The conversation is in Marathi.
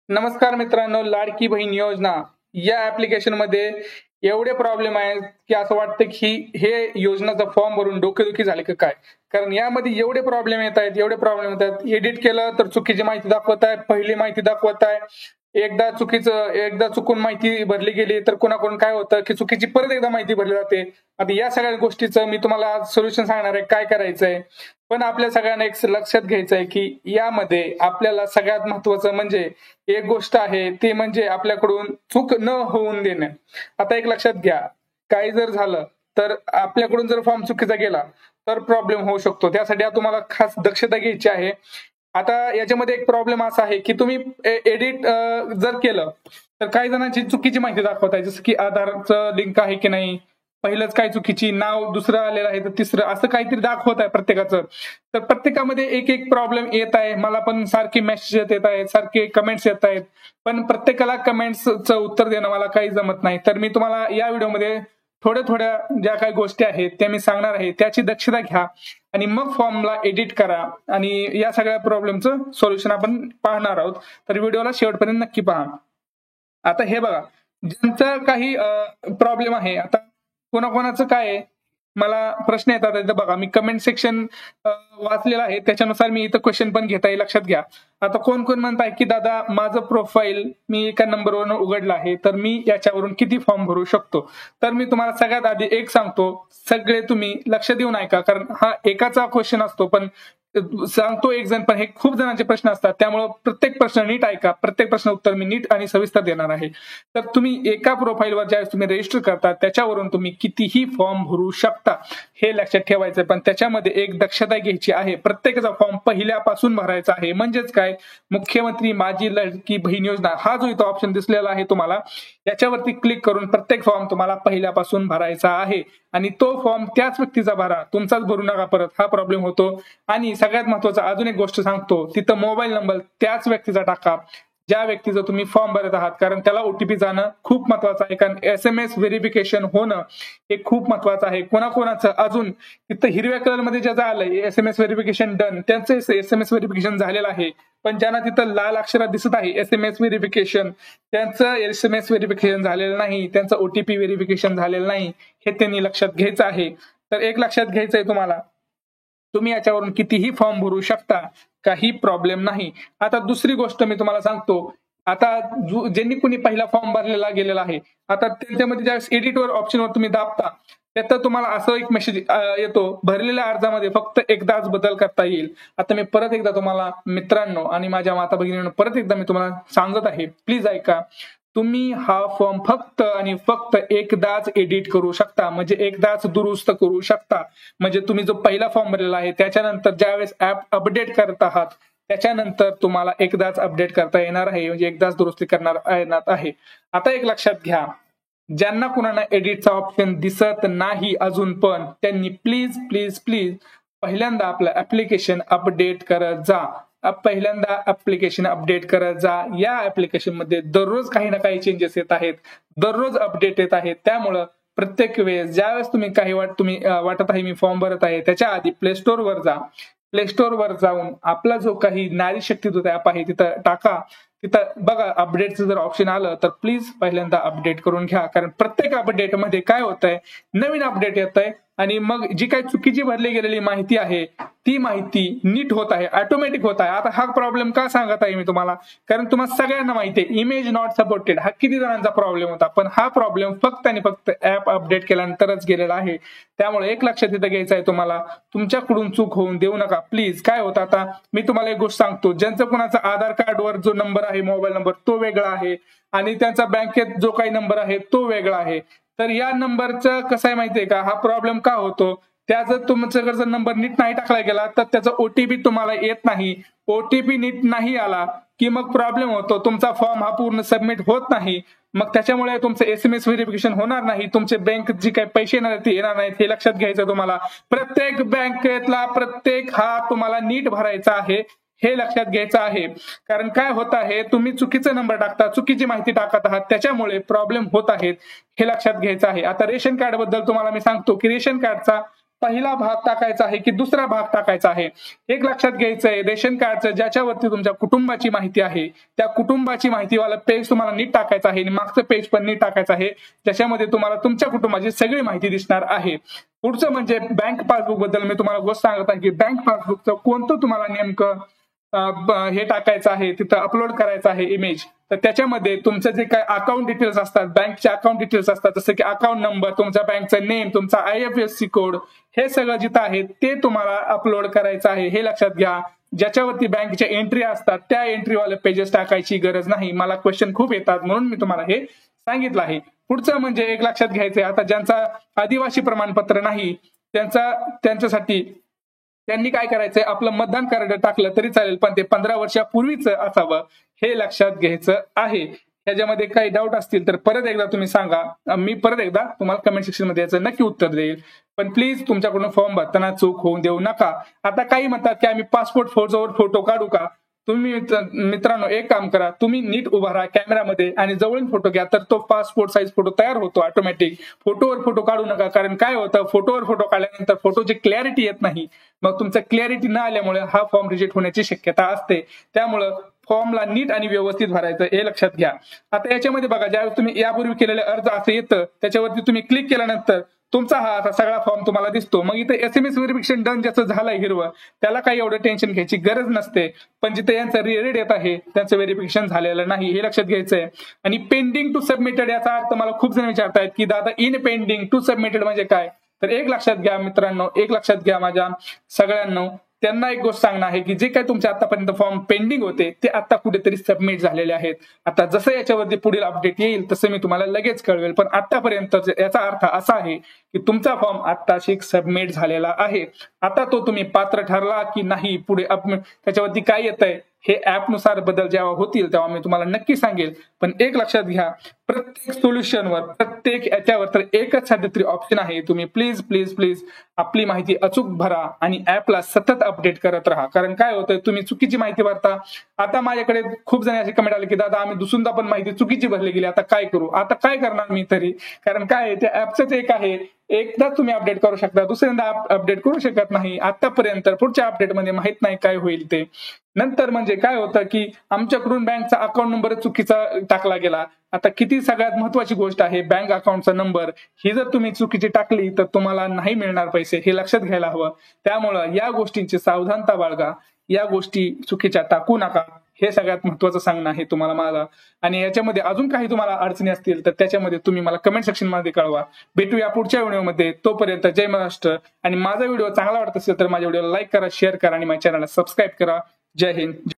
नमस्कार मित्रांनो, लाडकी बहीण योजना या ऍप्लिकेशन मध्ये एवढे प्रॉब्लेम आहेत की असं वाटतं की हे योजनाचा फॉर्म भरून डोकेदुखी झाली का काय. कारण यामध्ये एवढे प्रॉब्लेम येत आहेत. एडिट केलं तर चुकीची माहिती दाखवत आहे, पहिली माहिती दाखवत आहे. एकदा चुकून माहिती भरली गेली तर कोणाकडून काय होतं की चुकीची परत एकदा माहिती भरली जाते. आता या सगळ्या गोष्टीचं मी तुम्हाला आज सोल्युशन सांगणार आहे, काय करायचंय. पण आपल्या सगळ्यांना एक लक्षात घ्यायचं आहे की यामध्ये आपल्याला सगळ्यात महत्वाचं म्हणजे एक गोष्ट आहे, ती म्हणजे आपल्याकडून चूक न होऊन देणे. आता एक लक्षात घ्या, काही जर झालं तर आपल्याकडून जर फॉर्म चुकीचा गेला तर प्रॉब्लेम होऊ शकतो. त्यासाठी तुम्हाला खास दक्षता घ्यायची आहे. आता याच्यामध्ये एक प्रॉब्लेम असा आहे की तुम्ही एडिट जर केलं तर काही जणांची चुकीची माहिती दाखवत आहे, जसं की आधारचं लिंक आहे की नाही, पहिलंच काय चुकीची, नाव दुसरं आलेलं आहे तर तिसरं, असं काहीतरी दाखवत आहे प्रत्येकाचं. तर प्रत्येकामध्ये एक एक प्रॉब्लेम येत आहे. मला पण सारखे मेसेज येत आहेत, सारखे कमेंट्स येत आहेत, पण प्रत्येकाला कमेंट्सचं उत्तर देणं मला काही जमत नाही. तर मी तुम्हाला या व्हिडिओमध्ये थोड्या ज्या काही गोष्टी आहेत त्या मी सांगणार आहे, त्याची दक्षता घ्या आणि मग फॉर्मला एडिट करा आणि या सगळ्या प्रॉब्लेमचं सोल्युशन आपण पाहणार आहोत. तर व्हिडिओला शेवटपर्यंत नक्की पहा. आता हे बघा, ज्यांचा काही प्रॉब्लेम आहे, आता कोणाकोणाचं काय आहे, मला प्रश्न येतात इथं बघा. मी कमेंट सेक्शन वाचलेलं आहे, त्याच्यानुसार मी इथं क्वेश्चन पण घेता येईल, लक्षात घ्या. आता कोण कोण म्हणताय की दादा माझं प्रोफाईल मी एका नंबरवरून उघडलं आहे, तर मी याच्यावरून किती फॉर्म भरू शकतो. तर मी तुम्हाला सगळ्यात आधी एक सांगतो, सगळे तुम्ही लक्ष देऊन ऐका, कारण हा एकाचा क्वेश्चन असतो, पण सांगतो एक जण, पण हे खूप जणांचे प्रश्न असतात. त्यामुळे प्रत्येक प्रश्न नीट ऐका, प्रत्येक प्रश्न उत्तर मी नीट आणि सविस्तर देणार आहे. तर तुम्ही एका प्रोफाईलवर ज्यावेळेस तुम्ही रजिस्टर करता त्याच्यावरून तुम्ही कितीही फॉर्म भरू शकता, हे लक्षात ठेवायचं. पण त्याच्यामध्ये एक दक्षता घ्यायची आहे, प्रत्येकाचा फॉर्म पहिल्यापासून भरायचा आहे. म्हणजेच काय, मुख्यमंत्री माझी लाडकी बहीण योजना हा जो इथं ऑप्शन दिसलेला आहे तुम्हाला, याच्यावरती क्लिक करून प्रत्येक फॉर्म तुम्हाला पहिल्यापासून भरायचा आहे. आणि तो फॉर्म त्याच व्यक्तीचा भरा, तुमचाच भरू नका परत, हा प्रॉब्लेम होतो. आणि सगळ्यात महत्वाचं अजून एक गोष्ट सांगतो, तिथं मोबाईल नंबर त्याच व्यक्तीचा टाका ज्या व्यक्तीचं तुम्ही फॉर्म भरत आहात, कारण त्याला ओटीपी जाणं खूप महत्वाचं आहे. कारण SMS व्हेरिफिकेशन होणं हे खूप महत्वाचं आहे. कोणाकोणाचं अजून तिथं हिरव्या कलर मध्ये ज्याचं आलंय SMS व्हेरिफिकेशन डन, त्यांचं SMS व्हेरिफिकेशन झालेलं आहे. पण ज्यांना तिथं लाल अक्षरात दिसत आहे SMS व्हेरिफिकेशन, त्यांचं SMS व्हेरिफिकेशन झालेलं नाही, त्यांचं ओटीपी व्हेरिफिकेशन झालेलं नाही, हे त्यांनी लक्षात घ्यायचं आहे. तर एक लक्षात घ्यायचंय तुम्हाला, तुम्ही याच्यावरून कितीही फॉर्म भरू शकता, काही प्रॉब्लेम नाही. आता दुसरी गोष्ट मी तुम्हाला सांगतो, आता ज्यांनी कुणी पहिला फॉर्म भरलेला गेलेला आहे, आता त्याच्यामध्ये ज्यावेळेस एडिटवर ऑप्शनवर तुम्ही दाबता, त्यात तुम्हाला असं एक मेसेज येतो, भरलेल्या अर्जामध्ये फक्त एकदाच बदल करता येईल. आता मी परत एकदा तुम्हाला मित्रांनो आणि माझ्या माता भगिनींनो परत एकदा मी तुम्हाला सांगत आहे, प्लीज ऐका. तुम्ही हा फॉर्म फक्त आणि फक्त एकदाच एडिट करू शकता, म्हणजे एकदाच दुरुस्त करू शकता. म्हणजे तुम्ही जो पहिला फॉर्म भरलेला आहे त्याच्यानंतर ज्यावेळेस ऍप अपडेट करत आहात त्याच्यानंतर तुम्हाला एकदाच अपडेट करता येणार आहे, म्हणजे एकदाच दुरुस्ती करणार येणार आहे. आता एक लक्षात घ्या, ज्यांना कुणाला एडिटचा ऑप्शन दिसत नाही अजून पण, त्यांनी प्लीज प्लीज प्लीज पहिल्यांदा आपलं ऍप्लिकेशन अपडेट करत जा. पहिल्यांदा ऍप्लिकेशन अपडेट करत जा. या ऍप्लिकेशन मध्ये दररोज काही ना काही चेंजेस येत आहेत, दररोज अपडेट येत आहेत. त्यामुळं प्रत्येक वेळेस ज्यावेळेस तुम्ही वाटत आहे मी फॉर्म भरत आहे, त्याच्या आधी प्ले स्टोअरवर जा. प्ले स्टोअरवर जाऊन आपला जो काही नारी शक्ती दूत ऍप आहे तिथं टाका. तिथं बघा अपडेटचं जर ऑप्शन आलं तर प्लीज पहिल्यांदा अपडेट करून घ्या. कारण प्रत्येक अपडेटमध्ये काय होतंय, नवीन अपडेट येत आहे आणि मग जी काही चुकीची भरली गेलेली माहिती आहे ती माहिती नीट होत आहे, ऑटोमॅटिक होत आहे. आता हा प्रॉब्लेम का सांगत आहे मी तुम्हाला, कारण तुम्हाला सगळ्यांना माहिती आहे इमेज नॉट सपोर्टेड हा किती जणांचा प्रॉब्लेम होता, पण हा प्रॉब्लेम फक्त आणि फक्त ऍप अपडेट केल्यानंतरच गेलेला आहे. त्यामुळे एक लक्षात इथं घ्यायचं आहे तुम्हाला, तुमच्याकडून चूक होऊन देऊ नका प्लीज. काय होतं, आता मी तुम्हाला एक गोष्ट सांगतो, ज्यांचं कुणाचा आधार कार्डवर जो नंबर आहे, मोबाईल नंबर तो वेगळा आहे आणि त्यांचा बँकेत जो काही नंबर आहे तो वेगळा आहे. तर या नंबरचं कसं आहे माहितीये का, हा प्रॉब्लेम का होतो, त्या जर तुमच्याकडे जर नंबर नीट नाही टाकला गेला तर त्याचा ओटीपी तुम्हाला येत नाही. ओटीपी नीट नाही आला की मग प्रॉब्लेम होतो, तुमचा फॉर्म हा पूर्ण सबमिट होत नाही. मग त्याच्यामुळे तुमचं SMS व्हेरिफिकेशन होणार नाही, तुमचे बँक जी काही पैसे येणार ते येणार नाहीत. हे लक्षात घ्यायचं तुम्हाला. प्रत्येक बँकेतला प्रत्येक हा तुम्हाला नीट भरायचा आहे, हे लक्षात घ्यायचं आहे. कारण काय होत आहे, तुम्ही चुकीचा नंबर टाकता, चुकीची माहिती टाकत आहात, त्याच्यामुळे प्रॉब्लेम होत आहेत, हे लक्षात घ्यायचं आहे. आता रेशन कार्ड बद्दल तुम्हाला मी सांगतो की रेशन कार्डचा पहिला भाग टाकायचा आहे की दुसरा भाग टाकायचा आहे. एक लक्षात घ्यायचं आहे, रेशन कार्डचं ज्याच्यावरती तुमच्या कुटुंबाची माहिती आहे त्या कुटुंबाची माहितीवाला पेज तुम्हाला नीट टाकायचं आहे आणि मागचं पेज पण नीट टाकायचं आहे, ज्याच्यामध्ये तुम्हाला तुमच्या कुटुंबाची सगळी माहिती दिसणार आहे. पुढचं म्हणजे बँक पासबुक बद्दल मी तुम्हाला गोष्ट सांगत आहे की बँक पासबुकचं कोणतं तुम्हाला नेमकं हे टाकायचं आहे, तिथं अपलोड करायचं आहे इमेज. तर त्याच्यामध्ये तुमचं जे काही अकाउंट डिटेल्स असतात, बँकचे अकाउंट डिटेल्स असतात, जसं की अकाउंट नंबर, तुमच्या बँकचा नेम, तुमचा IFSC कोड, हे सगळं जिथं आहे ते तुम्हाला अपलोड करायचं आहे. हे लक्षात घ्या. ज्याच्यावरती बँकच्या एंट्री असतात त्या एंट्रीवाले पेजेस टाकायची गरज नाही. मला क्वेश्चन खूप येतात म्हणून मी तुम्हाला हे सांगितलं आहे. पुढचं म्हणजे एक लक्षात घ्यायचंय, आता ज्यांचा आदिवासी प्रमाणपत्र नाही त्यांच्यासाठी त्यांनी काय करायचंय, आपलं मतदान कार्ड टाकलं तरी चालेल, पण ते 15 वर्षापूर्वीच असावं हे लक्षात घ्यायचं आहे. ह्याच्यामध्ये काही डाऊट असतील तर परत एकदा तुम्ही सांगा, मी परत एकदा तुम्हाला कमेंट सेक्शन मध्ये याचं नक्की उत्तर देईल. पण प्लीज तुमच्याकडून फॉर्म भरताना चूक होऊन देऊ नका. आता काही म्हणतात की आम्ही पासपोर्ट फोटो काढू का? तुम्ही मित्रांनो एक काम करा, तुम्ही नीट उभा राहा कॅमेरामध्ये आणि जवळून फोटो घ्या, तर तो पासपोर्ट साईज फोटो तयार होतो ऑटोमॅटिक. फोटोवर फोटो काढू नका, कारण काय होतं, फोटोवर फोटो काढल्यानंतर फोटोची क्लॅरिटी येत नाही. मग तुमचं क्लॅरिटी न आल्यामुळे हा फॉर्म रिजेक्ट होण्याची शक्यता असते. त्यामुळं फॉर्मला नीट आणि व्यवस्थित भरायचं हे लक्षात घ्या. आता याच्यामध्ये बघा, ज्यावेळेस तुम्ही यापूर्वी केलेले अर्ज असं येतं त्याच्यावरती तुम्ही क्लिक केल्यानंतर तुमचा हा असा सगळा फॉर्म तुम्हाला दिसतो. मग इथे SMS व्हेरिफिकेशन डन ज्याचं झालंय हिरवं, त्याला काही एवढं टेन्शन घ्यायची गरज नसते. पण जिथे यांचं रेड येत आहे त्यांचं व्हेरिफिकेशन झालेलं नाही हे लक्षात घ्यायचंय. आणि पेंडिंग टू सबमिटेड याचा अर्थ मला खूप जण विचारतायत की दादा इन पेंडिंग टू सबमिटेड म्हणजे काय? तर एक लक्षात घ्या मित्रांनो, एक लक्षात घ्या माझ्या सगळ्यांना, त्यांना एक गोष्ट सांगणं आहे की जे काही तुमचे आतापर्यंत फॉर्म पेंडिंग होते ते आता कुठेतरी सबमिट झालेले आहेत. आता जसं याच्यावरती पुढील अपडेट येईल तसं मी तुम्हाला लगेच कळवेल. पण आतापर्यंत याचा अर्थ असा आहे की तुमचा फॉर्म आत्ताशी सबमिट झालेला आहे. आता तो तुम्ही पात्र ठरला की नाही, पुढे त्याच्यावरती काय येतंय हे ऍपनुसार बदल जेव्हा होतील तेव्हा मी तुम्हाला नक्की सांगेल. पण एक लक्षात घ्या, प्रत्येक सोल्युशनवर, प्रत्येक याच्यावर तर एकच सध्या तरी ऑप्शन आहे. तुम्ही प्लीज प्लीज प्लीज आपली माहिती अचूक भरा आणि ऍपला सतत अपडेट करत राहा. कारण काय होतं, तुम्ही चुकीची माहिती भरता. आता माझ्याकडे खूप जण असे कमेंट आले की दादा आम्ही दुसऱ्यांदा पण माहिती चुकीची भरली गेली, आता काय करू? आता काय करणार मी तरी, कारण काय त्या ऍपचंच एक आहे, एकदाच तुम्ही अपडेट करू शकता, दुसऱ्यांदा अपडेट करू शकत नाही. आतापर्यंत पुढच्या अपडेटमध्ये माहित नाही काय होईल ते. नंतर म्हणजे काय होतं की आमच्याकडून बँकचा अकाउंट नंबर चुकीचा टाकला गेला. आता किती सगळ्यात महत्वाची गोष्ट आहे, बँक अकाउंटचा नंबर ही जर तुम्ही चुकीची टाकली तर तुम्हाला नाही मिळणार पैसे, हे लक्षात घ्यायला हवं. त्यामुळं या गोष्टींची सावधानता बाळगा, या गोष्टी चुकीच्या टाकू नका, हे सगळ्यात महत्वाचं सांगणं आहे तुम्हाला मला. आणि याच्यामध्ये अजून काही तुम्हाला अडचणी असतील तर त्याच्यामध्ये तुम्ही मला कमेंट सेक्शन मध्ये कळवा. भेटूया पुढच्या व्हिडिओमध्ये. तोपर्यंत जय महाराष्ट्र. आणि माझा व्हिडिओ चांगला वाटत असेल तर माझ्या व्हिडिओला लाईक करा, शेअर करा आणि माझ्या चॅनलला सबस्क्राईब करा. जय हिंद.